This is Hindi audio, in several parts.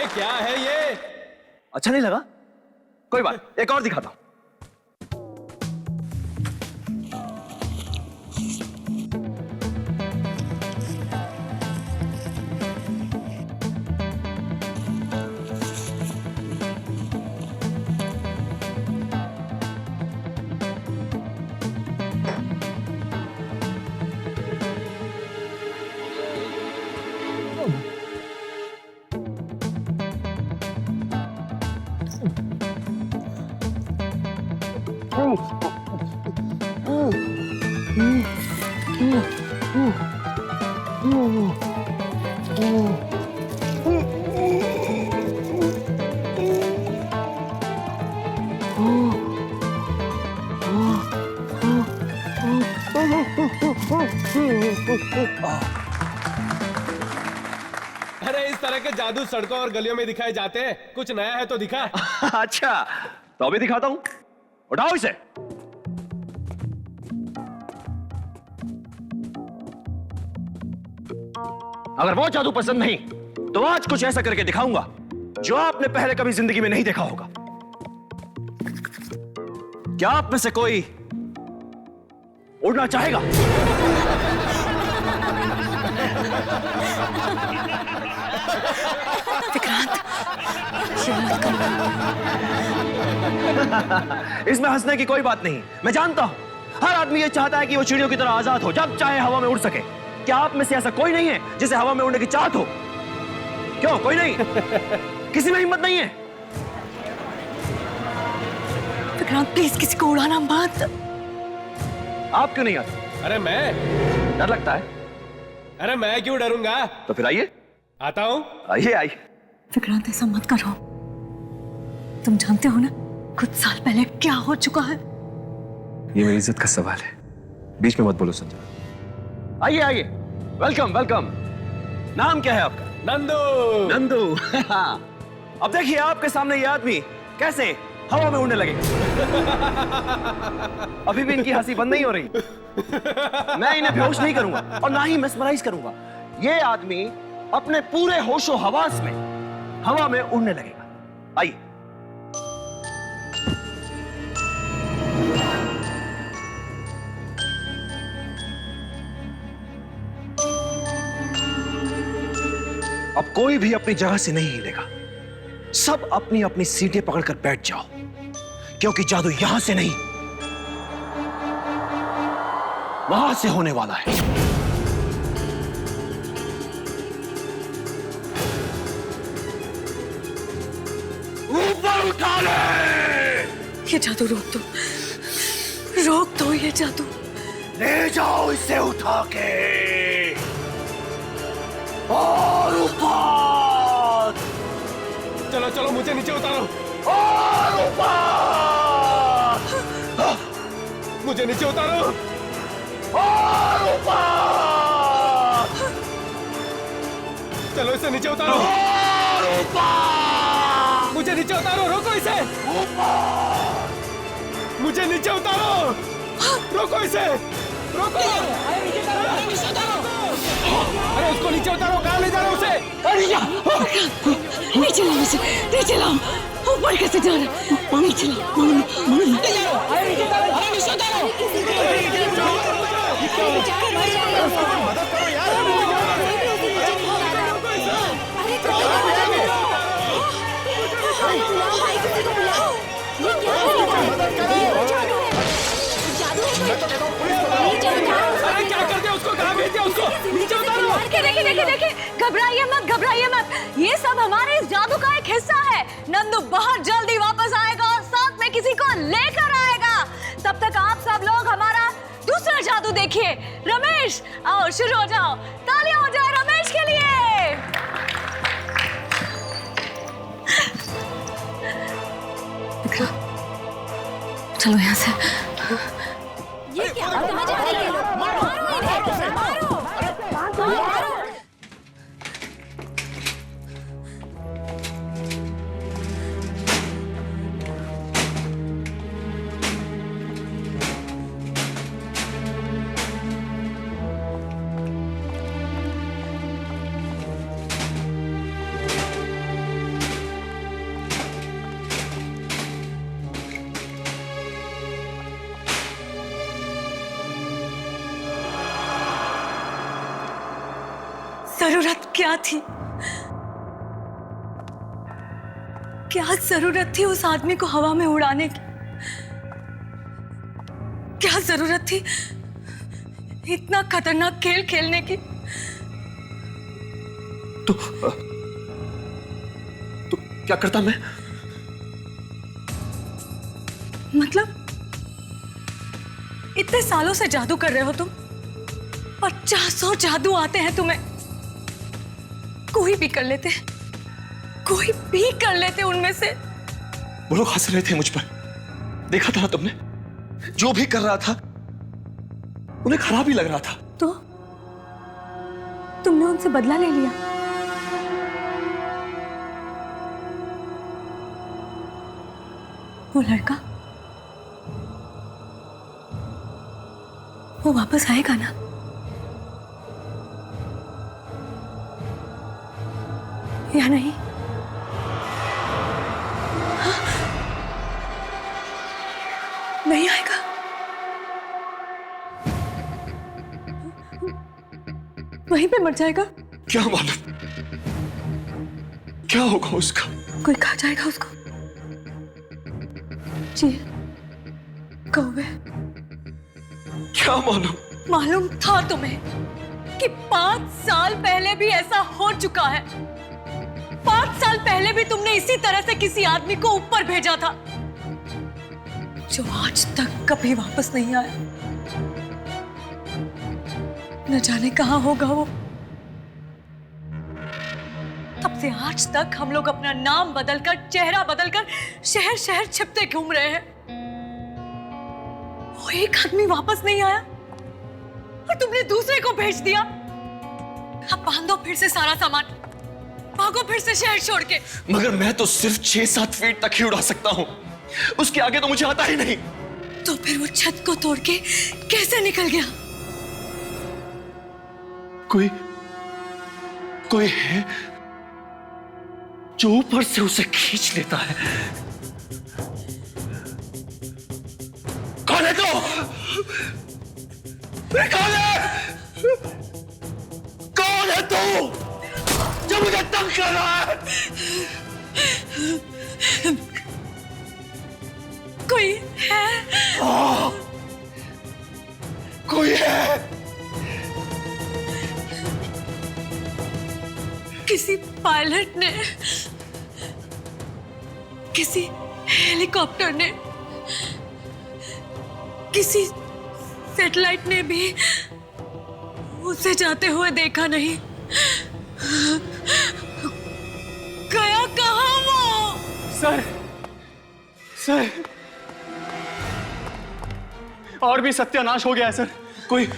क्या है ये? अच्छा नहीं लगा? कोई बात, एक और दिखाता हूं। अरे इस तरह के जादू सड़कों और गलियों में दिखाए जाते हैं, कुछ नया है तो दिखा। अच्छा, तो अभी दिखाता हूं। उठाओ इसे। अगर वो जादू पसंद नहीं तो आज कुछ ऐसा करके दिखाऊंगा जो आपने पहले कभी जिंदगी में नहीं देखा होगा। क्या आप में से कोई उड़ना चाहेगा? विक्रांत, इसमें हंसने की कोई बात नहीं। मैं जानता हूं हर आदमी ये चाहता है कि वो चिड़ियों की तरह आजाद हो, जब चाहे हवा में उड़ सके। क्या आप में से ऐसा कोई नहीं है जिसे हवा में उड़ने की चाहत हो? क्यों, कोई नहीं? किसी में हिम्मत नहीं है? विक्रांत प्लीज किसी को उड़ाना मत। आप क्यों नहीं आते? अरे मैं? डर लगता है? अरे मैं क्यों डरूंगा? तो फिर आइए। आता हूं। आइए आइए। विक्रांत ऐसा मत करो, तुम जानते हो ना कुछ साल पहले क्या हो चुका है। ये मेरी इज्जत का सवाल है, बीच में मत बोलो संजय। आइए आइए, वेलकम वेलकम। नाम क्या है आपका? नंदू। नंदू। अब देखिए आपके सामने ये आदमी कैसे हवा में उड़ने लगेगा। अभी भी इनकी हंसी बंद नहीं हो रही। मैं इन्हें बेहोश नहीं करूंगा और ना ही मेस्मराइज करूंगा। ये आदमी अपने पूरे होशो हवास में हवा में उड़ने लगेगा। आइए। अब कोई भी अपनी जगह से नहीं हिलेगा। सब अपनी अपनी सीटें पकड़कर बैठ जाओ, क्योंकि जादू यहां से नहीं वहां से होने वाला है। ऊपर उठा ले। ये जादू रोक दो, रोक दो ये जादू। ले जाओ इसे उठा के और ऊपर। चलो चलो मुझे नीचे उतारो। और ऊपर। मुझे नीचे उतारो। और ऊपर। चलो इसे नीचे उतारो। और ऊपर। मुझे नीचे उतारो, रोको इसे। मुझे नीचे उतारो, रोको इसे, रोको। अरे उसको नीचे उतारो, कहाँ ले जा रहे हो उसे? नीचे लाओ उसे, नीचे लाओ। ऊपर कैसे जा रहा है? नीचे लाओ, मदद करो यार। अरे क्या कर दिया उसको, कहाँ भेज दिया उसको? नीचे उतारो। देखिए, घबराइए मत, घबराइए मत। ये सब हमारे इस जादू का एक हिस्सा है। नंदू बहुत जल्दी वापस आएगा और साथ में किसी को लेकर आएगा। तब तक आप सब लोग हमारा दूसरा जादू देखिए। रमेश आओ, शुरू हो जाओ। तालियां हो जाए रमेश के लिए। चलो यहाँ से। ये क्या? कहाँ जा रही है? मारो इन्हें, मारो। जरूरत क्या थी? क्या जरूरत थी उस आदमी को हवा में उड़ाने की? क्या जरूरत थी इतना खतरनाक खेल खेलने की? तो क्या करता मैं? मतलब इतने सालों से जादू कर रहे हो तुम, 50 जादू आते हैं तुम्हें, कोई भी कर लेते, कोई भी कर लेते उनमें से। वो लोग हंस रहे थे मुझ पर, देखा था ना तुमने? जो भी कर रहा था उन्हें खराब ही लग रहा था। तो तुमने उनसे बदला ले लिया? वो लड़का, वो वापस आएगा ना? या नहीं? हाँ? नहीं आएगा? वहीं पे मर जाएगा? क्या मालूम क्या होगा उसका। कोई खा जाएगा उसको? जी, कौवे। क्या मालूम? मालूम था तुम्हें कि 5 साल पहले भी ऐसा हो चुका है। 5 साल पहले भी तुमने इसी तरह से किसी आदमी को ऊपर भेजा था, जो आज तक कभी वापस नहीं आया। न जाने कहां होगा वो। तब से आज तक हम लोग अपना नाम बदलकर, चेहरा बदलकर शहर शहर छिपते घूम रहे हैं। वो एक आदमी वापस नहीं आया और तुमने दूसरे को भेज दिया। अब बांधो फिर से सारा सामान, भागो फिर से शहर छोड़ के। मगर मैं तो सिर्फ 6-7 फीट तक ही उड़ा सकता हूं, उसके आगे तो मुझे आता ही नहीं। तो फिर वो छत को तोड़ के कैसे निकल गया? कोई है जो ऊपर से उसे खींच लेता है। कौन है तू? कौन है? कौन है तू जो मुझे तंग कर रहा है? कोई है? कोई है? किसी पायलट ने, किसी हेलीकॉप्टर ने, किसी सैटेलाइट ने भी उसे जाते हुए देखा नहीं। गया कहां वो? सर, और भी सत्यानाश हो गया है सर। कोई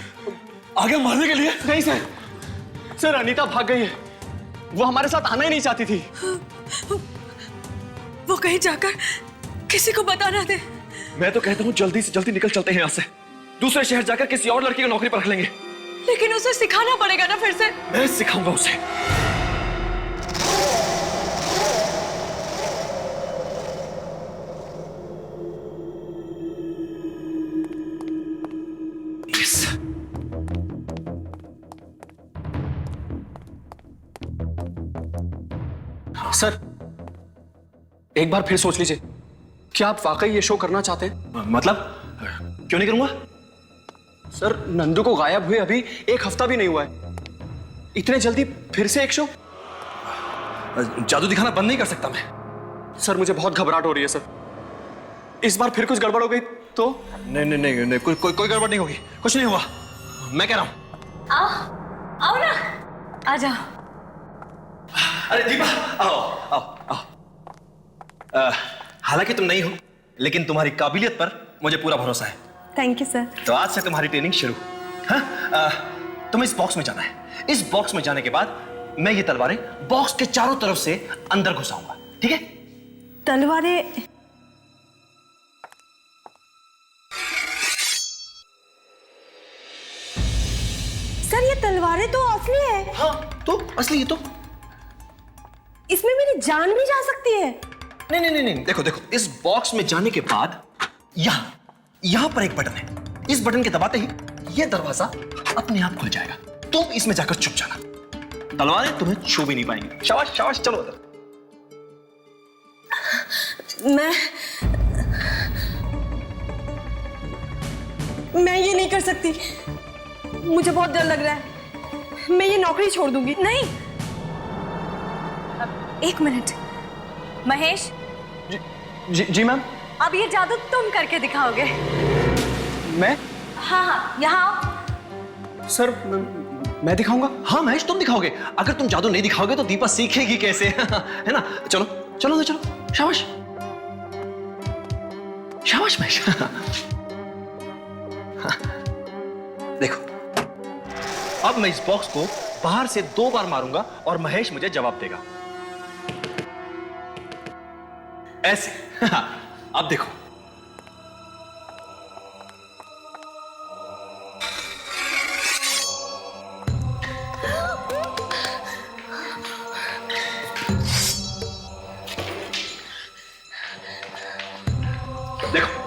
आगे मारने के लिए? नहीं सर, अनीता भाग गई है। वो हमारे साथ आना ही नहीं चाहती थी। वो कहीं जाकर किसी को बता ना दे। मैं तो कहता हूँ जल्दी से जल्दी निकल चलते हैं यहाँ से। दूसरे शहर जाकर किसी और लड़की को नौकरी पर रख लेंगे। लेकिन उसे सिखाना पड़ेगा ना फिर से। मैं सिखाऊंगा उसे। सर, एक बार फिर सोच लीजिए, क्या आप वाकई ये शो करना चाहते हैं? मतलब क्यों नहीं करूंगा? सर, नंदू को गायब हुए अभी 1 हफ्ता भी नहीं हुआ है, इतने जल्दी फिर से एक शो? जादू दिखाना बंद नहीं कर सकता मैं। सर, मुझे बहुत घबराहट हो रही है सर। इस बार फिर कुछ गड़बड़ हो गई तो? नहीं, कोई गड़बड़ नहीं होगी, कुछ नहीं हुआ, मैं कह रहा हूं। आओ ना, आ जाओ। अरे दीपा, आओ। हालांकि तुम नहीं हो, लेकिन तुम्हारी काबिलियत पर मुझे पूरा भरोसा है। Thank you sir. तो आज से तुम्हारी ट्रेनिंग शुरू। हाँ, तुम्हें इस बॉक्स में जाना है। इस बॉक्स में जाने के बाद मैं ये तलवारें बॉक्स के चारों तरफ से अंदर घुसाऊंगा, ठीक है? तलवारें? सर, ये तलवारें तो असली है। हाँ, तो असली है तो। इसमें मेरी जान भी जा सकती है। नहीं, देखो, इस बॉक्स में जाने के बाद यहां पर एक बटन है। इस बटन के दबाते ही यह दरवाजा अपने आप खुल जाएगा। तुम इसमें जाकर छुप जाना। तलवारें तुम्हें छू भी नहीं पाएंगी। शाबाश शाबाश, चलो उधर। मैं ये नहीं कर सकती, मुझे बहुत डर लग रहा है। मैं ये नौकरी छोड़ दूंगी। नहीं, एक मिनट महेश, जी मैम। अब ये जादू तुम करके दिखाओगे। मैं? हाँ हाँ, यहाँ आओ। सर मैं दिखाऊंगा? हाँ महेश, तुम दिखाओगे। अगर तुम जादू नहीं दिखाओगे तो दीपा सीखेगी कैसे? है ना? चलो चलो ना, चलो। शाबाश शाबाश महेश। देखो, अब मैं इस बॉक्स को बाहर से 2 बार मारूंगा और महेश मुझे जवाब देगा ऐसे। अब देखो, देखो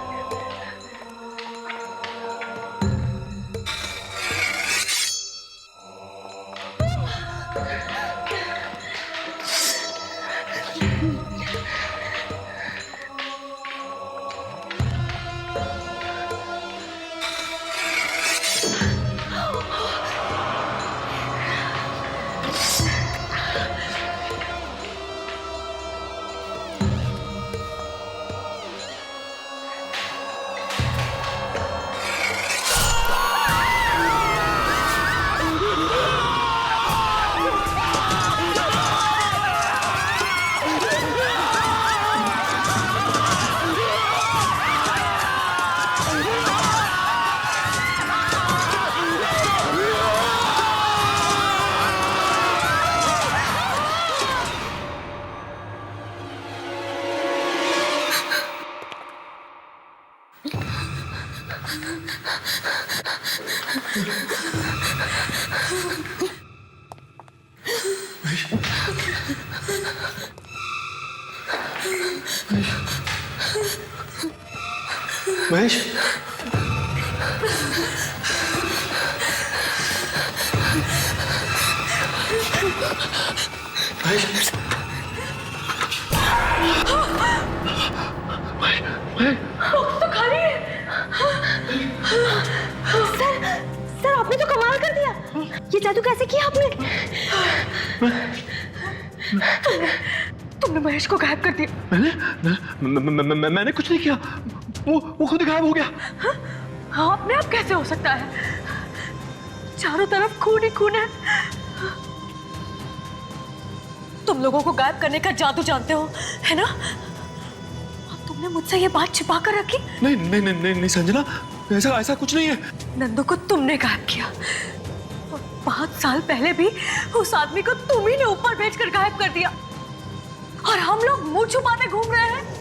महेश, महेश, तो खाली है। सर आपने तो कमाल कर दिया। ये जादू कैसे किया आपने? तुमने महेश को गायब कर दिया। मैंने कुछ नहीं किया, वो खुद गायब हो गया। हाँ, अपने आप कैसे हो सकता है? चारों तरफ खून ही खून है। तुम लोगों को गायब करने का जादू जानते हो, है ना? अब तुमने मुझसे ये बात छिपा कर रखी? नहीं नहीं नहीं नहीं, नहीं संजना, ऐसा कुछ नहीं है। नंदू को तुमने गायब किया और 5 साल पहले भी उस आदमी को तुम ही ने ऊपर भेजकर गायब कर दिया और हम लोग मुंह छुपाते घूम रहे हैं।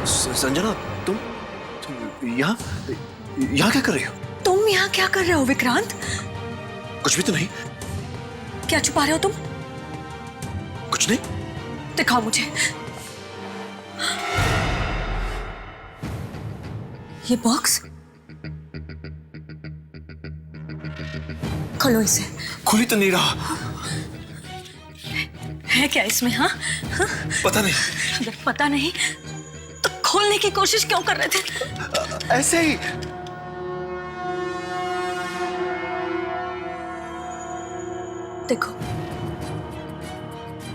संजना, तुम यहाँ क्या कर रही हो? तुम यहाँ क्या कर रहे हो विक्रांत? कुछ भी तो नहीं। क्या छुपा रहे हो तुम? कुछ नहीं। दिखाओ मुझे। ये बॉक्स खोलो इसे। खुली तो नहीं रहा। है क्या इसमें? हाँ हाँ? पता नहीं। अगर पता नहीं तो खोलने की कोशिश क्यों कर रहे थे? ऐसे ही। देखो,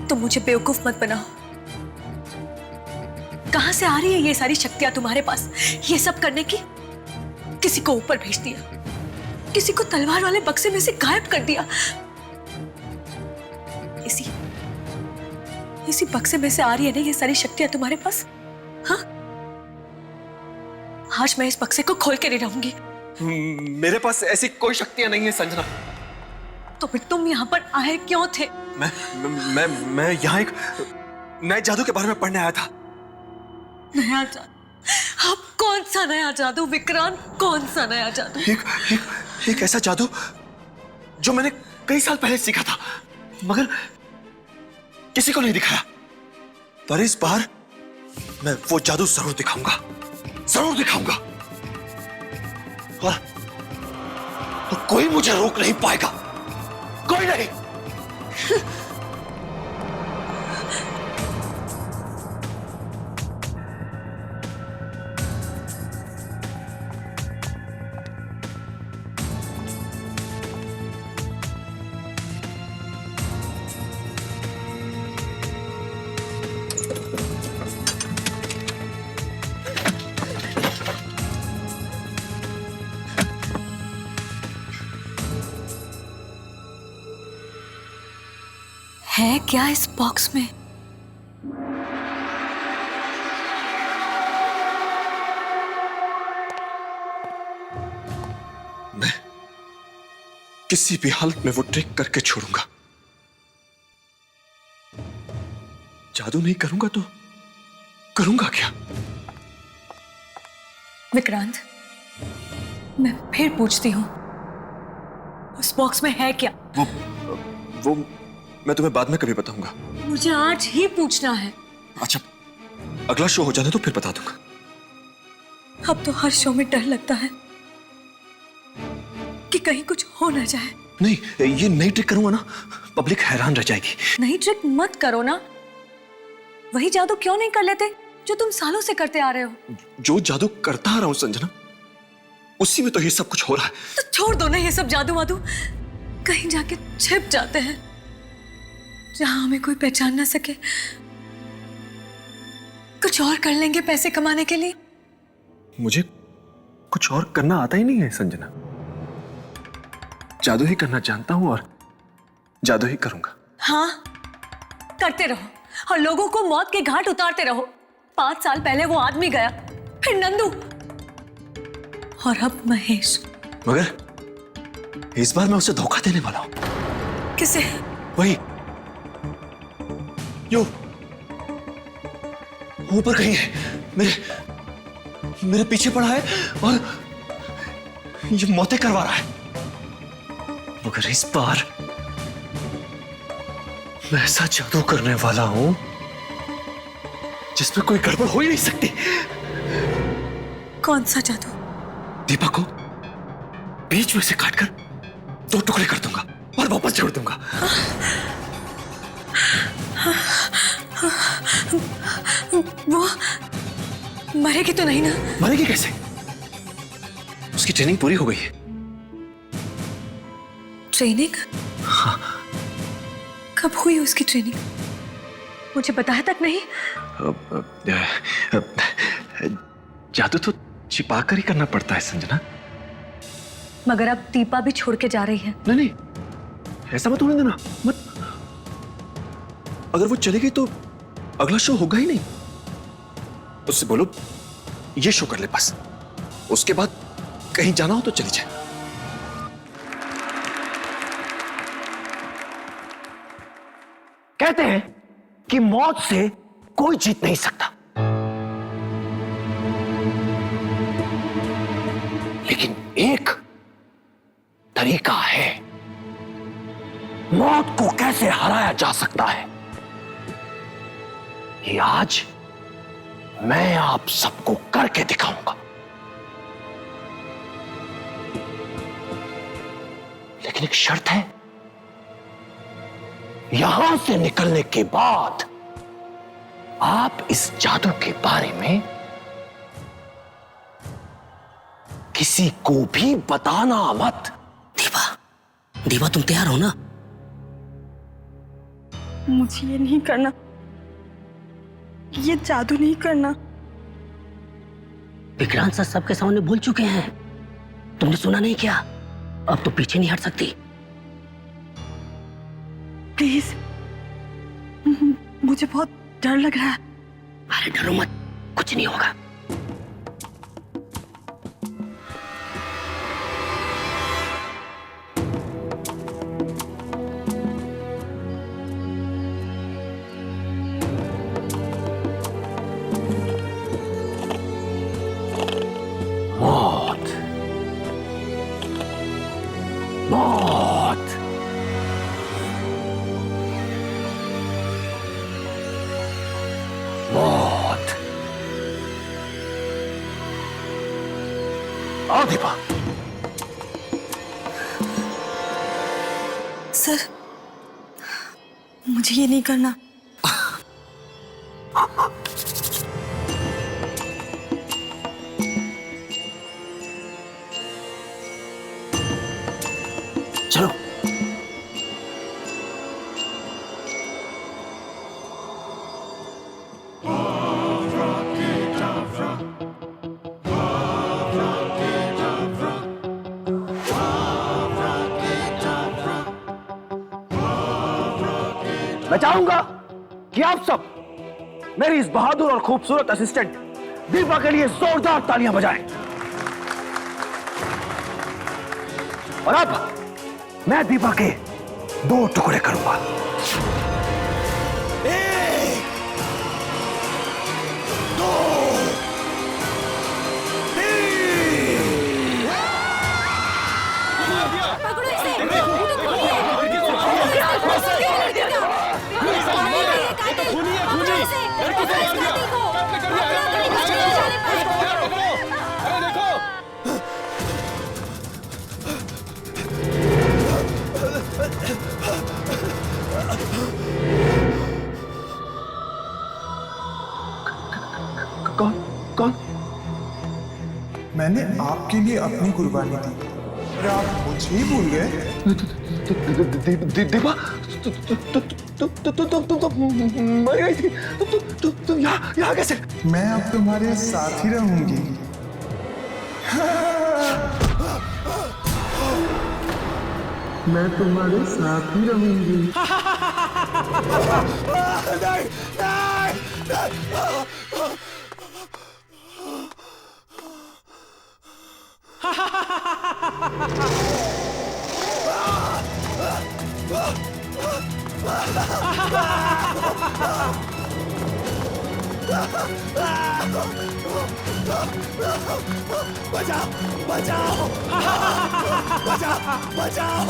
तुम मुझे बेवकूफ मत बनाओ। कहां से आ रही है ये सारी शक्तियां तुम्हारे पास ये सब करने की? किसी को ऊपर भेज दिया, किसी को तलवार वाले बक्से में से गायब कर दिया। इसी बक्से में से आ रही है ना ये सारी शक्तियां तुम्हारे पास? हाँ, आज मैं इस बक्से को खोल के नहीं रहूंगी। मेरे पास ऐसी कोई शक्तियां नहीं है संजना। तो फिर तुम यहाँ पर आए क्यों थे? मैं यहाँ एक नए जादू के बारे में पढ़ने आया था। नया जादू? अब कौन सा नया जादू विक्रांत? कौन सा नया जादू? एक ऐसा जादू जो मैंने कई साल पहले सीखा था, मगर किसी को नहीं दिखाया। पर इस बार मैं वो जादू जरूर दिखाऊंगा, जरूर दिखाऊंगा। और कोई मुझे रोक नहीं पाएगा, कोई नहीं। है क्या इस बॉक्स में? मैं किसी भी हालत में वो ट्रिक करके छोड़ूंगा। जादू नहीं करूंगा तो करूंगा क्या? विक्रांत, मैं फिर पूछती हूँ, उस बॉक्स में है क्या? वो मैं तुम्हें बाद में कभी बताऊंगा। मुझे आज ही पूछना है। अच्छा, अगला शो हो जाने तो फिर बता दूंगा। अब तो हर शो में डर लगता है कि कहीं कुछ हो ना जाए। नहीं, ये नई ट्रिक करूंगा ना, पब्लिक हैरान रह जाएगी। नई ट्रिक मत करो ना। वही जादू क्यों नहीं कर लेते जो तुम सालों से करते आ रहे हो? जो जादू करता आ रहा हूं संजना, उसी में तो ये सब कुछ हो रहा है। तो छोड़ दो ना ये सब जादू वादू। कहीं जाके छिप जाते हैं जहां हमें कोई पहचान ना सके। कुछ और कर लेंगे पैसे कमाने के लिए। मुझे कुछ और करना आता ही नहीं है संजना। जादू ही करना जानता हूं और जादू ही करूंगा। हाँ, करते रहो और लोगों को मौत के घाट उतारते रहो। 5 साल पहले वो आदमी गया, फिर नंदू, और अब महेश। मगर इस बार मैं उसे धोखा देने वाला हूं। किसे? वही जो ऊपर कहीं है, मेरे पीछे पड़ा है और ये मौतें करवा रहा है। मगर इस बार मैं ऐसा जादू करने वाला हूं जिसमें कोई गड़बड़ हो ही नहीं सकती। कौन सा जादू? दीपा को बीच में से काटकर 2 टुकड़े कर दूंगा और वापस जोड़ दूंगा। वो मरेगी तो नहीं ना? मरेगी कैसे? उसकी ट्रेनिंग पूरी हो गई है। ट्रेनिंग? हाँ। कब हुई उसकी ट्रेनिंग? मुझे बताया तक नहीं। जादू तो छिपा कर ही करना पड़ता है संजना। मगर अब दीपा भी छोड़ के जा रही है। नहीं, ऐसा मत होने देना, मत। अगर वो चली गई तो अगला शो होगा ही नहीं। उससे बोलो ये शो कर ले बस, उसके बाद कहीं जाना हो तो चली जाए। कहते हैं कि मौत से कोई जीत नहीं सकता, एक तरीका है मौत को कैसे हराया जा सकता है, ये आज मैं आप सबको करके दिखाऊंगा। लेकिन एक शर्त है, यहां से निकलने के बाद आप इस जादू के बारे में किसी को भी बताना मत। दीवा, दीवा तुम तैयार हो ना? मुझे ये नहीं करना, ये जादू नहीं करना। विक्रांत सर सबके सामने भूल चुके हैं, तुमने सुना नहीं क्या? अब तो पीछे नहीं हट सकती। प्लीज, मुझे बहुत डर लग रहा है। अरे डरो मत, कुछ नहीं होगा। मौत, मौत, मौत। आओ दीपा। सर, मुझे ये नहीं करना। चलो। मैं चाहूंगा कि आप सब मेरी इस बहादुर और खूबसूरत असिस्टेंट दीपा के लिए जोरदार तालियां बजाएं। और अब मैं दीपा के 2 टुकड़े करूंगा। 1, 2, 3। पकड़ो इसे, कौन कौन? मैंने आपके लिए अपनी कुर्बानी दी और आप मुझे ही भूल गए। दीपा, तुम मर गई थी। तुम यहाँ कैसे? मैं अब तुम्हारे साथ ही रहूंगी। मैं तुम्हारे साथ ही रहूंगी। नहीं, नहीं। बचाओ, बचाओ, बचाओ, बचाओ, बचाओ।